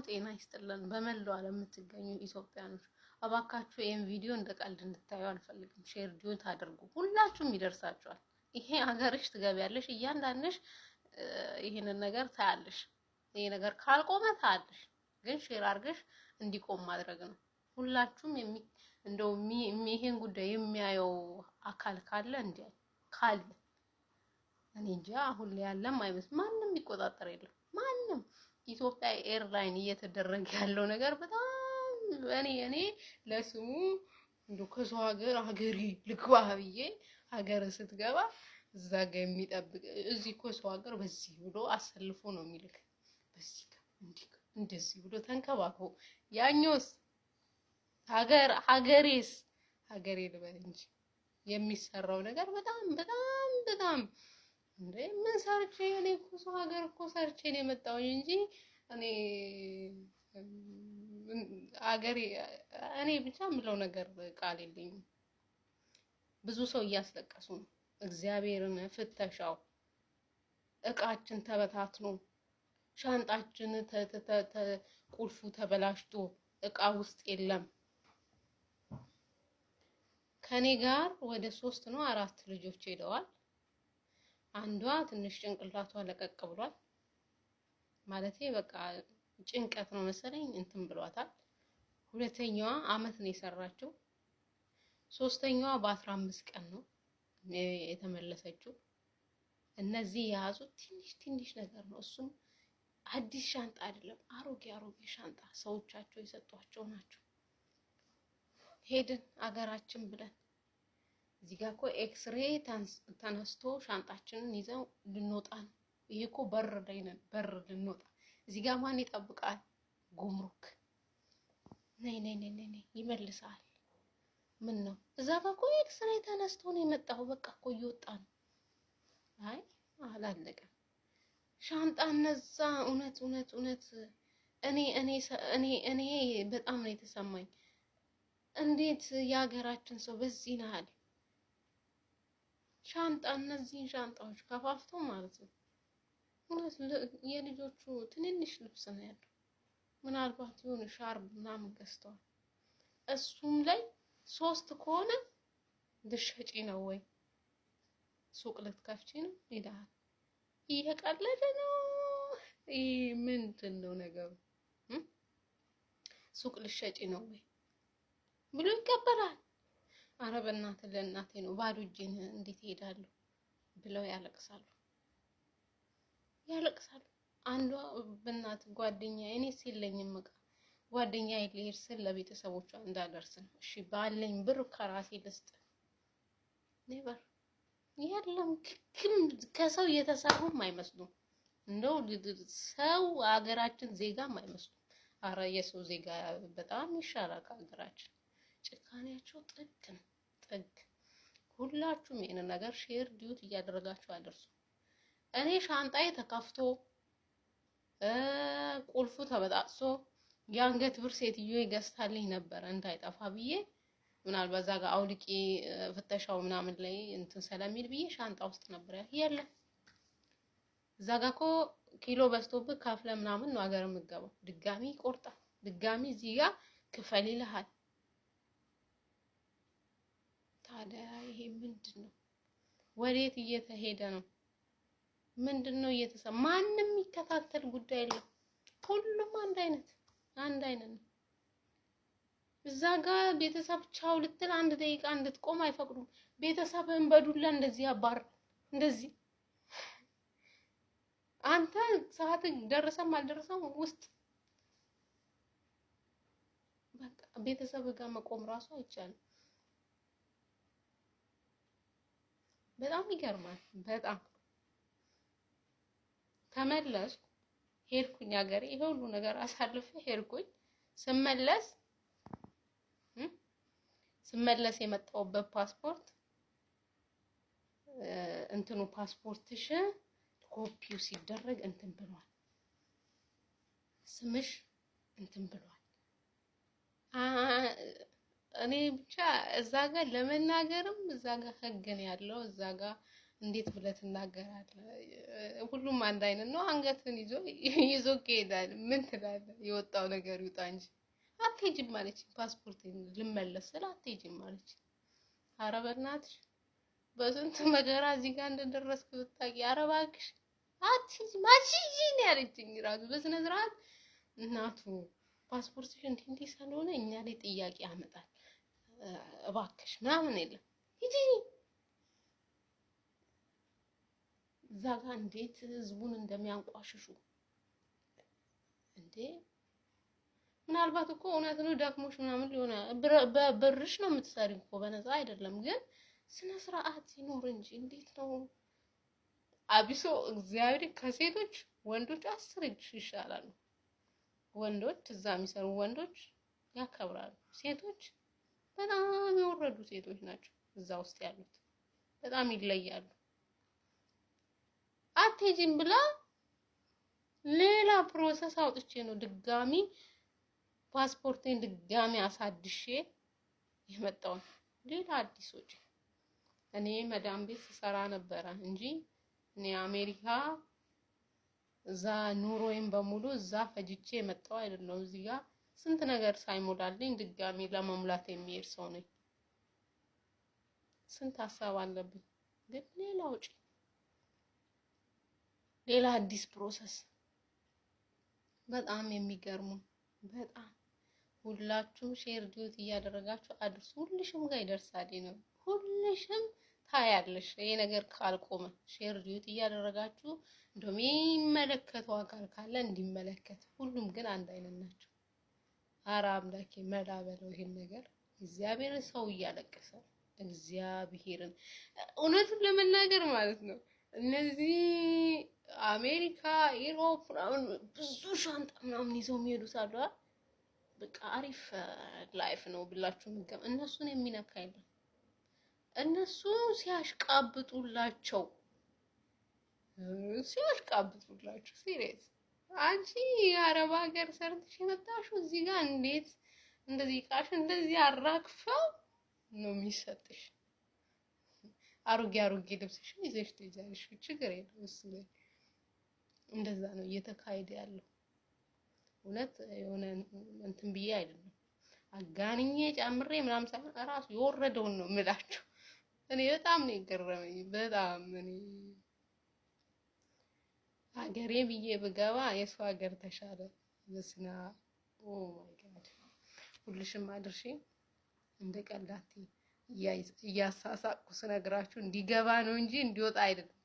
ጤና ይስጥልን። በመላው ዓለም የምትገኙ ኢትዮጵያኖች እባካችሁ ይሄን ቪዲዮ እንደ ቀልድ እንድታዩ አልፈልግም። ሼር ዲዩት አድርጉ፣ ሁላችሁም ይደርሳችኋል። ይሄ ሀገርሽ ትገቢያለሽ፣ እያንዳንድሽ ይሄንን ነገር ታያለሽ። ይሄ ነገር ካልቆመ ታያለሽ፣ ግን ሼር አድርገሽ እንዲቆም ማድረግ ነው። ሁላችሁም እንደው ይሄን ጉዳይ የሚያየው አካል ካለ እንዲያይ ካለ እኔ እንጃ አሁን ላይ ያለም አይመስል ማንም የሚቆጣጠር የለም። ማንም ኢትዮጵያ ኤርላይን እየተደረገ ያለው ነገር በጣም እኔ ለስሙ እንዶ ከሰው ሀገሪ ልግባ ብዬ ሀገር ስትገባ እዛ ጋር የሚጠብቅ እዚህ እኮ ሰው ሀገር በዚህ ብሎ አሰልፎ ነው የሚልክ። በዚህ ጋር እንደዚህ ብሎ ተንከባክቦ ያኞስ ሀገሬ ልበል እንጂ የሚሰራው ነገር በጣም እንዴ ምን ሰርቼ እኔ እኮ ሰው ሀገር እኮ ሰርቼ ነው የመጣው እንጂ እኔ ብቻ የምለው ነገር ቃል የለኝም። ብዙ ሰው እያስለቀሱ ነው። እግዚአብሔርን ፍተሻው እቃችን ተበታትኖ ሻንጣችን ቁልፉ ተበላሽቶ እቃ ውስጥ የለም። ከኔ ጋር ወደ 3 ነው 4 ልጆች ሄደዋል። አንዷ ትንሽ ጭንቅላቷ ለቀቅ ብሏል። ማለቴ በቃ ጭንቀት ነው መሰለኝ እንትን ብሏታል። ሁለተኛዋ አመት ነው የሰራችው። ሶስተኛዋ በ15 ቀን ነው የተመለሰችው። እነዚህ የያዙት ትንሽ ነገር ነው። እሱም አዲስ ሻንጣ አይደለም፣ አሮጌ ሻንጣ ሰዎቻቸው የሰጧቸው ናቸው። ሄድን አገራችን ብለን እዚህ ጋር እኮ ኤክስሬ ተነስቶ ሻንጣችንን ይዘው ልንወጣ ነው። ይሄ እኮ በር ልንወጣ እዚህ ጋር ማን ይጠብቃል? ጉምሩክ ነይ ይመልሳል። ምን ነው እዛ ጋር እኮ ኤክስሬ ተነስቶ ነው የመጣው። በቃ እኮ እየወጣ ነው። አይ አላለቀም ሻንጣ እነዛ እውነት እኔ በጣም ነው የተሰማኝ። እንዴት የሀገራችን ሰው በዚህ ናል ሻንጣ እነዚህን ሻንጣዎች ከፋፍቶ ማለት ነው። የልጆቹ ትንንሽ ልብስ ነው ያለው። ምናልባት የሆነ ሻርብ ምናምን ገዝተዋል። እሱም ላይ 3 ከሆነ ልትሸጪ ነው ወይ ሱቅ ልትከፍቺ ነው ይላል። እየቀለደ ነው። ምንድን ነው ነገሩ? ሱቅ ልትሸጪ ነው ወይ ብሎ ይቀበላል። አረ በእናትህ ለእናቴ ነው ባዶ እጄን እንዴት እሄዳለሁ ብለው ያለቅሳሉ። አንዷ በእናት ጓደኛ እኔ ሲለኝም እቃ ጓደኛ ልሄድ ስል ለቤተሰቦቿ እንዳደርስ ነው። እሺ ባለኝ ብር ከራሴ ልስጥ ኔቨር የለም። ከሰው የተሰሩም አይመስሉም። እንደው ሰው ሀገራችን ዜጋም አይመስሉም። አረ የሰው ዜጋ በጣም ይሻላል ከሀገራችን። ጭካኔያቸው ጥግ። ሁላችሁም ይሄን ነገር ሼር ዲዩት እያደረጋችሁ አድርሱ። እኔ ሻንጣዬ ተከፍቶ ቁልፉ ተበጣጥሶ የአንገት ብር ሴትዮ ይገዝታልኝ ነበር እንዳይጠፋ ብዬ ምናልባት እዛ ጋር አውልቂ ፍተሻው ምናምን ላይ እንትን ስለሚል ብዬ ሻንጣ ውስጥ ነበር ያለ። እዛ ጋር እኮ ኪሎ በዝቶብህ ካፍለ ምናምን ነው ሀገር የምትገባው። ድጋሚ ይቆርጣል። ድጋሚ እዚህ ጋር ክፈል ይልሃል። ታዲያ ይሄ ምንድነው? ወዴት እየተሄደ ነው? ምንድነው እየተሰማ? ማንም የሚከታተል ጉዳይ የለም። ሁሉም አንድ አይነት ነው። እዛ ጋር ቤተሰብ ቻው ልትል 1 ደቂቃ እንድትቆም አይፈቅዱም። ቤተሰብን በዱላ እንደዚህ ያባር እንደዚህ አንተ ሰዓት ደረሰም አልደረሰም ውስጥ በቃ ቤተሰብ ጋር መቆም ራሱ አይቻልም። በጣም ይገርማል። በጣም ተመለስኩ ሄድኩኝ ሀገሬ። ይሄ ሁሉ ነገር አሳልፌ ሄድኩኝ። ስመለስ የመጣሁበት ፓስፖርት እንትኑ ፓስፖርትሽ ኮፒው ሲደረግ እንትን ብሏል፣ ስምሽ እንትን ብሏል። እኔ ብቻ እዛ ጋር ለመናገርም እዛ ጋር ህግ ነው ያለው። እዛ ጋር እንዴት ብለህ ትናገራለህ? ሁሉም አንድ አይነት ነው። አንገትን ይዞ ይሄዳል። ምን ትላለህ? የወጣው ነገር ይውጣ እንጂ አትሄጂም አለች። ፓስፖርት ልመለስ ስለ አትሄጂም አለች። ኧረ በእናትሽ በስንት መከራ እዚህ ጋር እንደደረስክ ብታውቂ። ኧረ እባክሽ አትሄጂም ነው ያለችኝ። ራሱ በስነ ስርዓት እናቱ ፓስፖርትሽ እንዲህ ስለሆነ እኛ ላይ ጥያቄ ያመጣል እባክሽ ምናምን የለም ሂጂ። እዛ ጋር እንዴት ህዝቡን እንደሚያንቋሽሹ እንዴ! ምናልባት እኮ እውነት ነው ደክሞሽ ምናምን ሊሆን በብርሽ ነው የምትሰሪው እኮ በነፃ አይደለም። ግን ስነ ስርዓት ይኖር እንጂ እንዴት ነው? አቢሶ እግዚአብሔር ከሴቶች ወንዶች 10 እጅ ይሻላሉ። ወንዶች እዛ የሚሰሩ ወንዶች ያከብራሉ። ሴቶች በጣም የወረዱ ሴቶች ናቸው እዛ ውስጥ ያሉት፣ በጣም ይለያሉ። አትሄጂም ብላ ሌላ ፕሮሰስ አውጥቼ ነው ድጋሚ ፓስፖርቴን ድጋሚ አሳድሼ የመጣው። ሌላ አዲስ ወጪ። እኔ መዳም ቤት ስሰራ ነበረ እንጂ እኔ አሜሪካ እዛ ኑሮዬን በሙሉ እዛ ፈጅቼ የመጣው አይደለም። እዚህ ጋር ስንት ነገር ሳይሞላልኝ ድጋሚ ለመሙላት የሚሄድ ሰው ነኝ። ስንት ሀሳብ አለብኝ። ግን ሌላ ወጪ፣ ሌላ አዲስ ፕሮሰስ። በጣም የሚገርሙ በጣም ሁላችሁም ሼር ዲዩት እያደረጋችሁ አድርሱ። ሁልሽም ጋር ይደርሳል ነው። ሁልሽም ታያለሽ። ይሄ ነገር ካልቆመ ሼር ዲዩት እያደረጋችሁ እንደውም የሚመለከተው አካል ካለ እንዲመለከት። ሁሉም ግን አንድ አይነት ናቸው። ኧረ አምላኬ መላ በለው ይሄን ነገር። እግዚአብሔርን ሰው እያለቀሰ እግዚአብሔርን እውነቱን ለመናገር ማለት ነው። እነዚህ አሜሪካ፣ ኢሮፕ ምናምን ብዙ ሻንጣ ምናምን ይዘው የሚሄዱት አሉ። በቃ አሪፍ ላይፍ ነው ብላችሁ ምገም እነሱን የሚነካ የለም። እነሱ ሲያሽቃብጡላቸው ሲሪየስ። አንቺ የአረብ ሀገር ሰርተሽ የመጣሽው እዚህ ጋር እንዴት እንደዚህ ቃሽ እንደዚህ አራክፈው ነው የሚሰጥሽ። አሮጌ ልብስሽን ይዘሽ ትይዛለሽ፣ ችግር የለውም። እሱ ላይ እንደዛ ነው እየተካሄደ ያለው። እውነት የሆነ እንትን ብዬ አይደለም አጋንኜ ጨምሬ ምናምን ሳይሆን እራሱ የወረደውን ነው የምላችሁ። እኔ በጣም ነው የገረመኝ። በጣም እኔ ሀገሬ ብዬ ብገባ የሰው ሀገር ተሻለ። በስና ኦ ማይ ጋድ። ሁልሽም አድርሺ እንደ ቀላቴ እያሳሳቅኩ ስነግራችሁ እንዲገባ ነው እንጂ እንዲወጣ አይደለም።